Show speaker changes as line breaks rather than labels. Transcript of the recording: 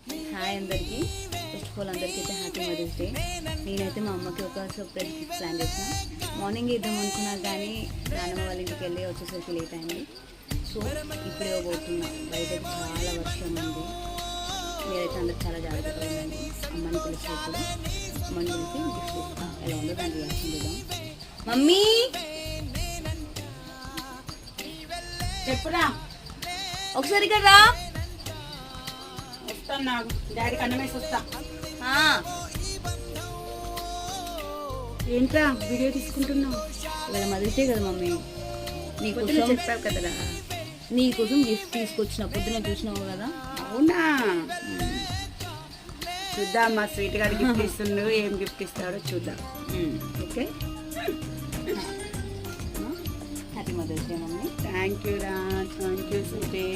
Hi అందరికీ. First of all అందరికీ అయితే హ్యాపీ మదర్స్ డే. నేనైతే మా అమ్మకి ఒక సర్ప్రైజ్ గిఫ్ట్ ప్లాన్ చేసిన. మార్నింగ్ ఇద్దాం అనుకున్నా కానీ నాన్నమ్మ వాళ్ళ ఇంటికి వెళ్ళి వచ్చేసరికి లేట్ అయింది. సో ఇప్పుడే పోతున్నా. బయట చాలా వర్షం ఉంది. మీరైతే అందరు చాలా జాగ్రత్తగా ఉండండి. అమ్మని పిలిచేప్పుడు అమ్మని పిలిచి గిఫ్ట్ ఇస్తా. ఎలా ఉందో దాన్ని రియాక్షన్ చేద్దాం. మమ్మీ
చెప్పురా,
ఒకసారి కదా
వస్తాను. డాడీకి అన్నం వేసి వస్తా. ఏంట్రా వీడియో తీసుకుంటున్నావు?
ఇవాళ మదర్స్ డే కదా మమ్మీ.
పొద్దున
నీకోసం
చెప్పావు కదరా.
నీకోసం గిఫ్ట్ తీసుకొచ్చిన. పొద్దున చూసినావు కదా.
అవునా, చూద్దాం. మా స్వీట్ గారు గిఫ్ట్ ఇస్తుండు. ఏం గిఫ్ట్ ఇస్తాడో చూద్దాం. Okay,
happy mother's day mummy.
Thank you రా. Thank you Sweety.